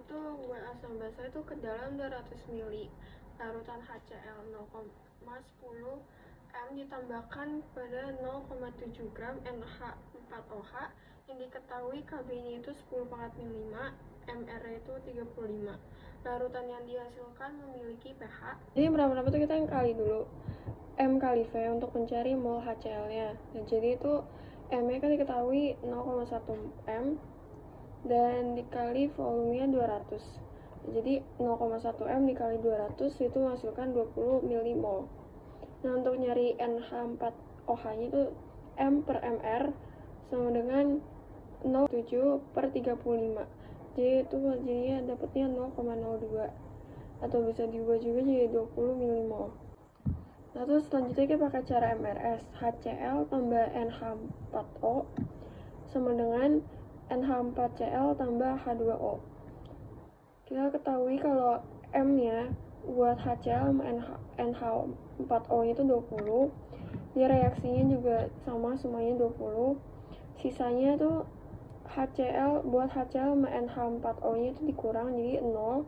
itu buat asam basa itu ke dalam 200 ml larutan HCl 0,10 m ditambahkan pada 0,7 gram NH4OH yang diketahui Kb-nya itu 10⁻5, mR itu 35. Larutan yang dihasilkan memiliki pH. Jadi berapa tuh kita yang kali dulu. M kali V untuk mencari mol HCl-nya. Nah, jadi itu M-nya kan diketahui 0,1 M dan dikali volumenya 200. Jadi 0,1 M dikali 200 itu menghasilkan 20 milimol. Nah, untuk nyari NH4OH-nya itu M per MR sama dengan 0,7/35. Jadi itu jadinya dapatnya 0,02 atau bisa diubah juga jadi 20 milimol. Nah, terus selanjutnya kita pakai cara MRS. HCl tambah NH4O sama dengan NH4Cl tambah H2O. Kita ketahui kalau M-nya buat HCl sama NH4O itu 20. Dia reaksinya juga sama, semuanya 20. Sisanya tuh buat HCl sama NH4O-nya itu dikurang jadi 0.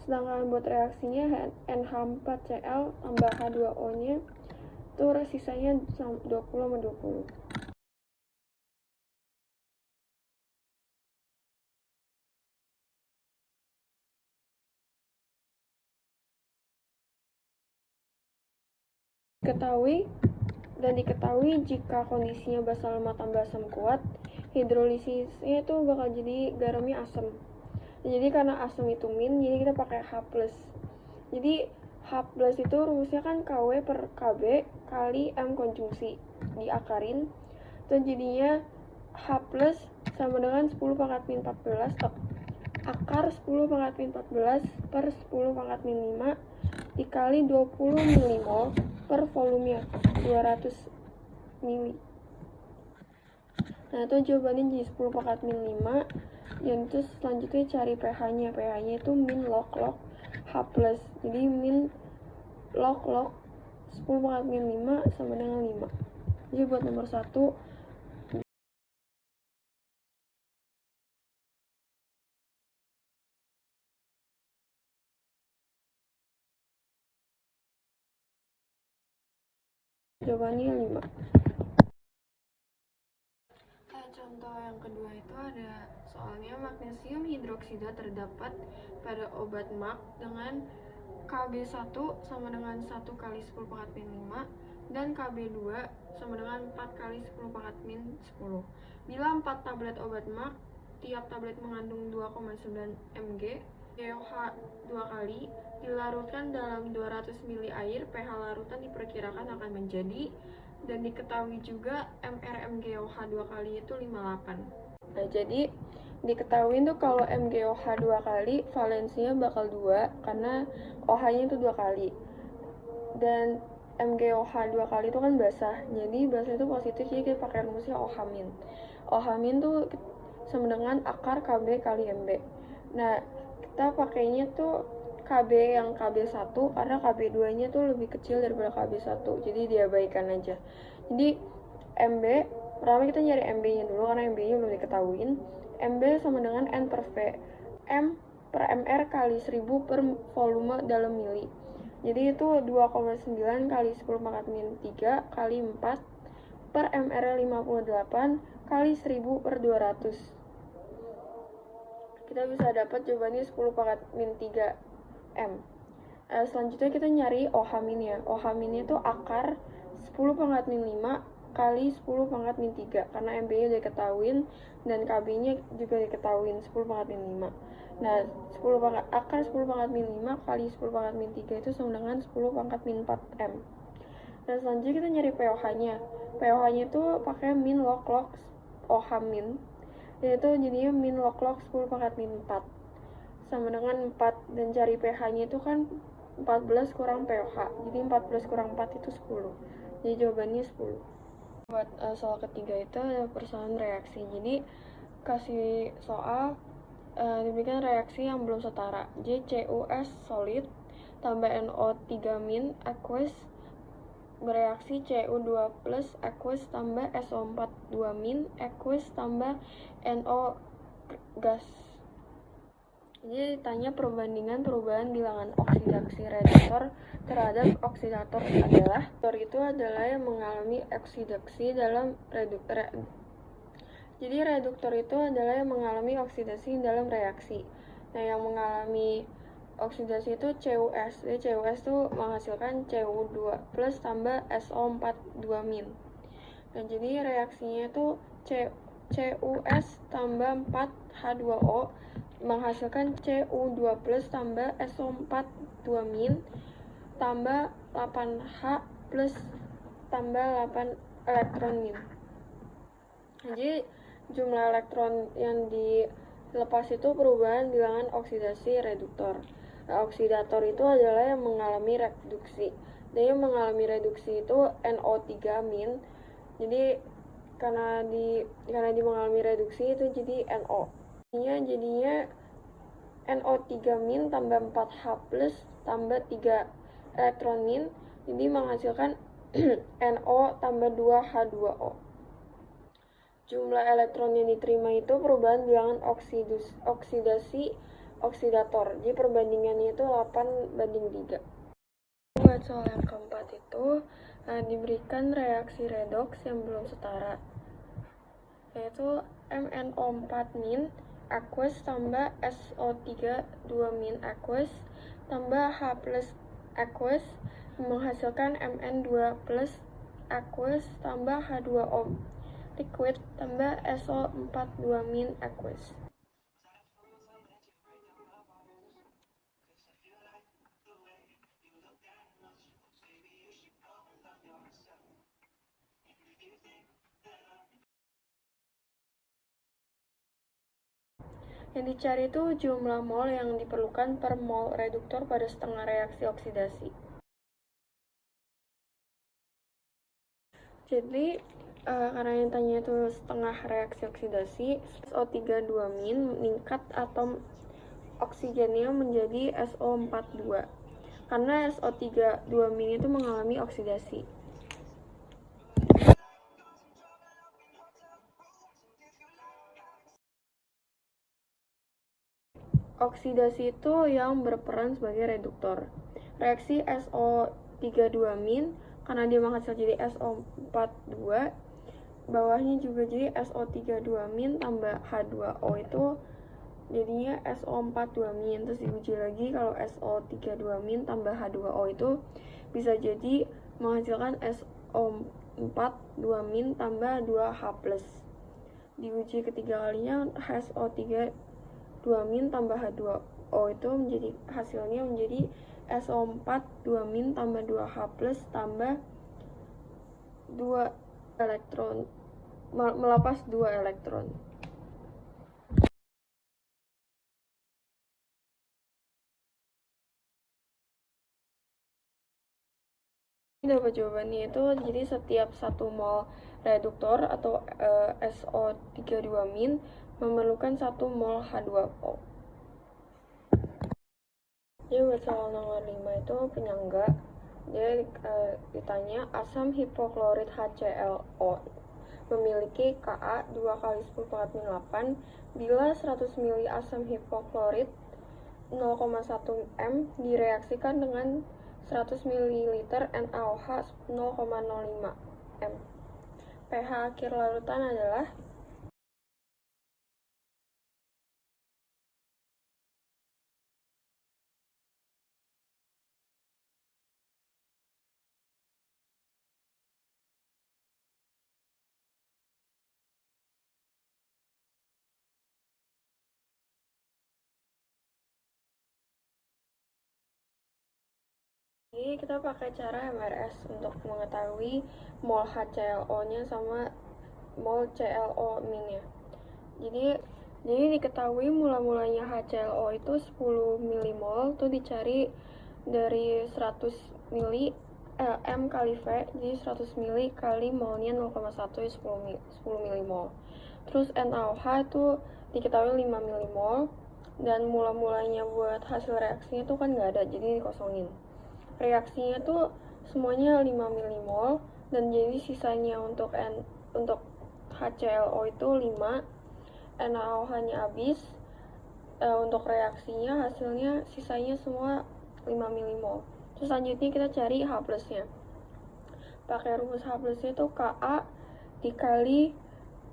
Sedangkan buat reaksinya NH4Cl tambah H2O-nya itu sisanya 20 sama 20. Diketahui jika kondisinya basa lemah tambah asam kuat, hidrolisisnya itu bakal jadi garamnya asam. Jadi karena asam itu min, jadi kita pakai H+. Jadi H+ itu rumusnya kan KW per KB kali M konjungsi diakarin. Itu jadinya H+ sama dengan 10⁻14 akar 10⁻14 per 10⁻5 dikali 20 milimol per volumenya 200 mili. Nah, itu jawabannya jadi 10⁻5. Yang itu selanjutnya cari pH-nya. pH-nya itu min log H+. Jadi min log 10⁻5 sama dengan 5. Jadi buat nomor 1 jawabannya 5. Contoh yang kedua itu ada soalnya magnesium hidroksida terdapat pada obat MAC dengan Kb1 sama dengan 1 kali 10⁻5 dan Kb2 sama dengan 4 kali 10⁻10. Bila 4 tablet obat MAC, tiap tablet mengandung 2,9 mg GOH 2 kali, dilarutkan dalam 200 ml air, pH larutan diperkirakan akan menjadi, dan diketahui juga MRMGOH 2 kali itu 58. Nah, jadi diketahui tuh kalau MGOH 2 kali valensinya bakal 2 karena OH-nya itu 2 kali. Dan MGOH 2 kali itu kan basah. Jadi basah itu positif, jadi kita pakai rumusnya OH-. OH- tuh sama dengan akar KB kali MB. Nah, kita pakainya tuh KB yang KB1 karena KB2-nya tuh lebih kecil daripada KB1. Jadi diabaikan aja. Jadi MB, pertama kita nyari MB-nya dulu karena MB-nya belum diketahuin. MB sama dengan N per V. M per MR kali 1000 per volume dalam mili. Jadi itu 2,9 kali 10⁻3 kali 4 per MR 58 kali 1000 per 200. Kita bisa dapat jawabannya 10⁻3 M. Selanjutnya kita nyari OH- ya. OH- itu akar 10⁻5 kali 10⁻3 karena MB-nya udah diketahuin dan KB-nya juga diketahuin 10⁻5. Nah, akar 10⁻5 kali 10⁻3 itu sama dengan 10⁻4 M. Dan selanjutnya kita nyari pH-nya. pH-nya itu pakai min log OH-, yaitu jadinya min log 10⁻4 sama dengan 4, dan cari pH-nya itu kan 14 kurang pH. Jadi 14 kurang 4 itu 10. Jadi jawabannya 10. Buat soal ketiga itu ada persoalan reaksi. Jadi kasih soal demikian reaksi yang belum setara. Jadi CuS solid tambah NO3- aqueous bereaksi Cu2 plus aqueous tambah SO4 2- aqueous tambah NO gas. Jadi ditanya perbandingan perubahan bilangan oksidasi reduktor terhadap oksidator adalah itu adalah yang mengalami oksidasi dalam jadi reduktor itu adalah yang mengalami oksidasi dalam reaksi. Nah, yang mengalami oksidasi itu CuS. Jadi CuS itu menghasilkan Cu2 plus tambah SO4 2-. Nah, jadi reaksinya itu CuS tambah 4H2O menghasilkan Cu2 plus tambah SO4 2- tambah 8H plus tambah 8 elektron min. Jadi jumlah elektron yang dilepas itu perubahan bilangan oksidasi reduktor. Nah, oksidator itu adalah yang mengalami reduksi. Dan yang mengalami reduksi itu NO3-. Jadi karena di mengalami reduksi itu jadi NO. Jadinya NO3- tambah 4H plus tambah 3 elektron min, jadi menghasilkan NO tambah 2H2O. Jumlah elektron yang diterima itu perubahan bilangan oksidasi oksidator. Jadi perbandingannya itu 8:3. Buat soal yang keempat itu diberikan reaksi redoks yang belum setara, yaitu MnO4- aqueous tambah SO3 2- aqueous tambah H plus aqueous menghasilkan Mn2 plus aqueous tambah H2O liquid tambah SO4 2- aqueous. Yang dicari itu jumlah mol yang diperlukan per mol reduktor pada setengah reaksi oksidasi. Jadi karena yang tanya itu setengah reaksi oksidasi, SO3 2- meningkat atom oksigennya menjadi SO42 karena SO3 2- itu mengalami oksidasi. Oksidasi itu yang berperan sebagai reduktor. Reaksi SO3 2- karena dia menghasilkan jadi SO42, bawahnya juga jadi SO3 2- tambah H2O itu jadinya SO4 2-. Terus diuji lagi kalau SO3 2- tambah H2O itu bisa jadi menghasilkan SO4 2- tambah 2H+. Diuji ketiga kalinya SO3 2- tambah H2O itu menjadi hasilnya menjadi SO4 2- tambah 2H+ tambah 2 elektron, melepas 2 elektron. Dapat jawabannya itu jadi setiap 1 mol reduktor atau SO3 2- memerlukan 1 mol H2O. Jadi buat soal nomor 5 itu penyangga. Dia ditanya asam hipoklorit HClO memiliki Ka 2 kali 10⁻8 bila 100 ml asam hipoklorit 0,1 m direaksikan dengan 100 ml NaOH 0,05 m. pH akhir larutan adalah Jadi kita pakai cara MRS untuk mengetahui mol HClO-nya sama mol ClO-nya. Jadi diketahui mula-mulanya HClO itu 10 mmol, itu dicari dari 100 ml M kali V, jadi 100 ml kali molnya 0,1 ya 10 mmol. Terus NaOH itu diketahui 5 mmol, dan mula-mulanya buat hasil reaksinya itu kan nggak ada, jadi dikosongin. Reaksinya tuh semuanya 5 mmol, dan jadi sisanya untuk HClO itu 5, NaOH nya habis, untuk reaksinya hasilnya sisanya semua 5 milimol. Terus selanjutnya kita cari H plusnya. Pakai rumus H plusnya itu Ka dikali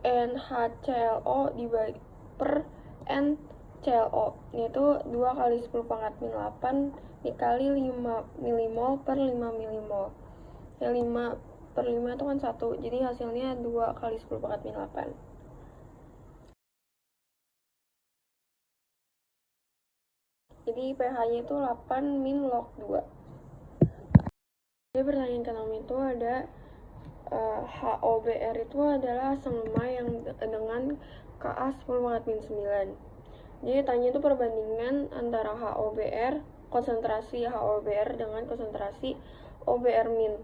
NaClO dibagi per NClO, yaitu 2 kali 10 pangkat min 8 dikali 5 milimol per 5 milimol. Ya 5 per 5 itu kan 1, jadi hasilnya 2 kali 10 pangkat min 8. Jadi pH-nya itu 8 min log 2. Jadi pertanyaan ke-6 itu ada HOBr itu adalah asam lemah yang dengan Ka 10 pangkat min 9. Jadi tanya itu perbandingan antara HOBr, konsentrasi HOBr dengan konsentrasi OBr min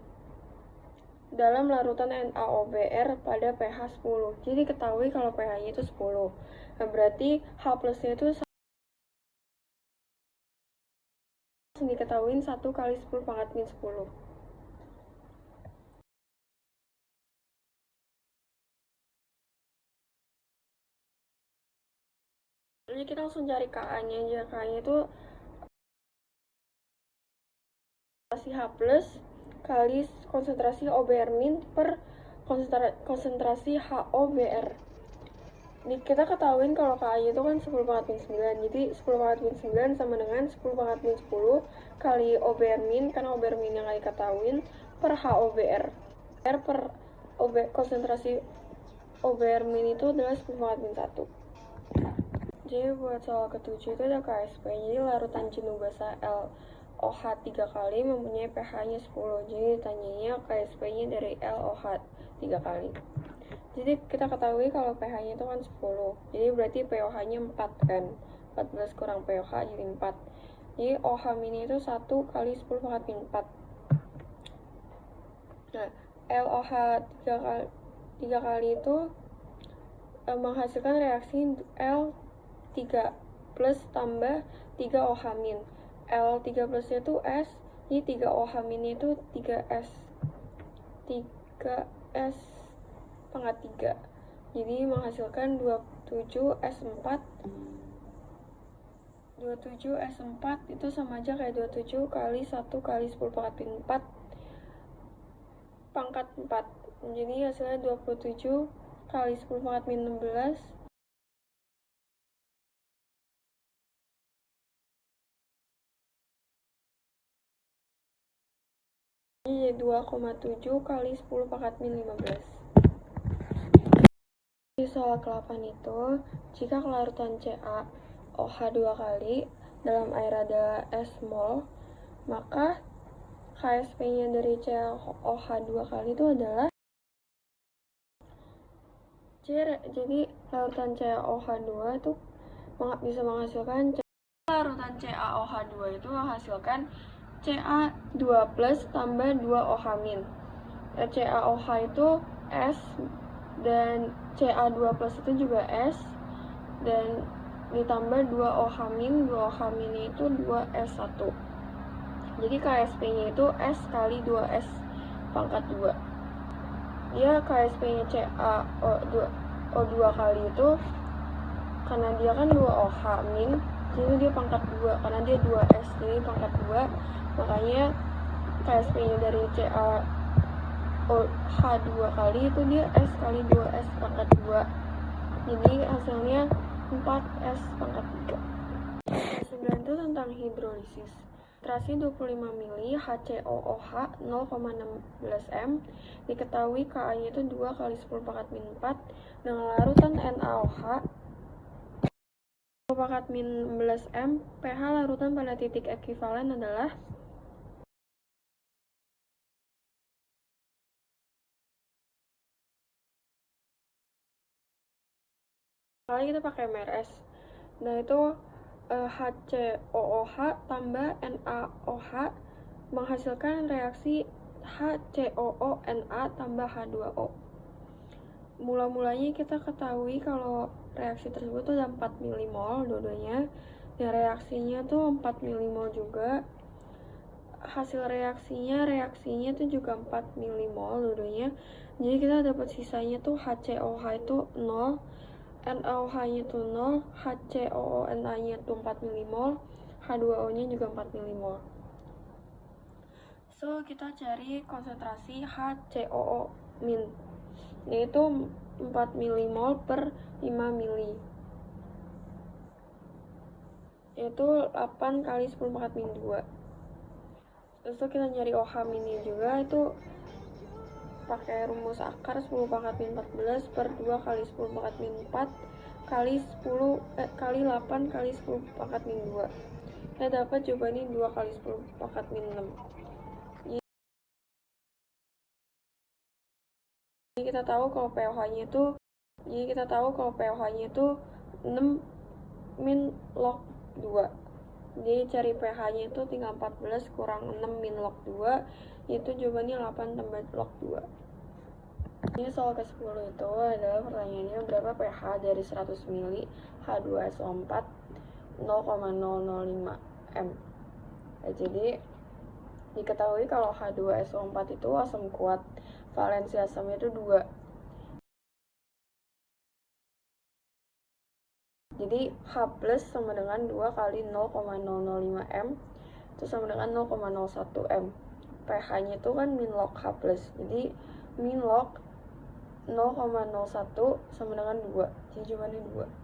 dalam larutan NaOBr pada pH 10. Jadi ketahui kalau pH-nya itu 10. Nah, berarti H plusnya itu diketahui 1 kali 10 pangkat min 10. Jadi kita langsung cari Ka-nya aja. Ka-nya itu konsentrasi H plus kali konsentrasi OBr min per konsentrasi HOBr. Kita ketahuin kalau Ka-nya itu kan 10 pangkat min 9. Jadi 10 pangkat min 9 sama dengan 10 pangkat min 10 kali OBr min, karena OBr min yang kita ketahuin, per HOBr. R per konsentrasi OBr min itu adalah 10 pangkat min 1. Jadi buat soal ke-7 itu ada KSP. Jadi larutan jenuh basa LOH 3 kali mempunyai pH-nya 10. Jadi ditanyanya KSP-nya dari LOH 3 kali. Jadi kita ketahui kalau pH-nya itu kan 10. Jadi berarti pOH-nya 4 kan. 14 kurang pOH jadi 4. Jadi OH min itu 1 kali 10 pangkat min 4. Nah, LOH 3 kali itu menghasilkan reaksi L3 plus tambah 3 OH min. L3 plusnya itu S, jadi 3 OH min itu 3S. 3S pangkat 3. Jadi menghasilkan 27S4. 27S4 itu sama aja kayak 27 kali 1 kali 10 pangkat min 4 pangkat 4. Jadi hasilnya 27 kali 10 pangkat min 16 jadi 2,7 kali 10 pangkat min 15. Di soal ke-8 itu, jika kelarutan CaOH 2 kali dalam air ada S mol, maka KSP-nya dari CaOH 2 kali itu adalah jadi larutan CaOH 2 itu bisa menghasilkan larutan CaOH 2 itu menghasilkan Ca2 plus tambah 2 OH min. CaOH itu S dan Ca2 plus itu juga S dan ditambah 2 OH min, 2 OH min itu 2S1. Jadi KSP-nya itu S kali 2S pangkat 2. Dia KSP-nya CaO2 kali itu karena dia kan 2 OH min, jadi dia pangkat 2 karena dia 2S, jadi pangkat 2. Makanya KSP-nya dari CaOH 2 kali itu dia S kali 2S pangkat 2. Jadi hasilnya 4S pangkat 3. 9 itu tentang hidrolisis. Konsentrasi 25 mili HCOOH 0,16 m. Diketahui Ka-nya itu 2 kali 10 pangkat min 4 dengan larutan NaOH 10 pangkat min 11 m. pH larutan pada titik ekuivalen adalah kali kita pakai MRS. Nah itu HCOOH tambah NaOH menghasilkan reaksi HCOO-Na tambah H2O. Mula-mulanya kita ketahui kalau reaksi tersebut tuh ada 4 milimol dua-duanya, dan reaksinya tuh 4 milimol juga. Hasil reaksinya tuh juga 4 milimol dua-duanya. Jadi kita dapat sisanya tuh HCOH itu 0, NaOH-nya itu 0, HCOONA-nya itu 4 milimol, H2O-nya juga 4 milimol. So, kita cari konsentrasi HCOO min, yaitu 4 milimol per 5 mili, yaitu 8 kali 10 pangkat min 2. Terus kita nyari OH minnya juga, itu pakai rumus akar 10 pangkat min 14 per 2 kali 10 pangkat min 4 kali 8 kali 10 pangkat min 2. Kita dapat jawabannya 2 kali 10 pangkat min 6. Jadi kita tahu kalau pH-nya itu 6 min log 2. Jadi cari pH-nya itu tinggal 14 kurang 6 min log 2, itu jawabannya 8 tambah log 2. Ini soal ke-10 itu adalah pertanyaannya, berapa pH dari 100 ml H2SO4 0,005 M. Jadi diketahui kalau H2SO4 itu asam kuat, valensi asamnya itu 2. Jadi H plus sama dengan 2 kali 0,005 M, itu sama dengan 0,01 M. pH-nya itu kan min log H plus, jadi min log 0,01 sama dengan 2, jadi jawabannya 2.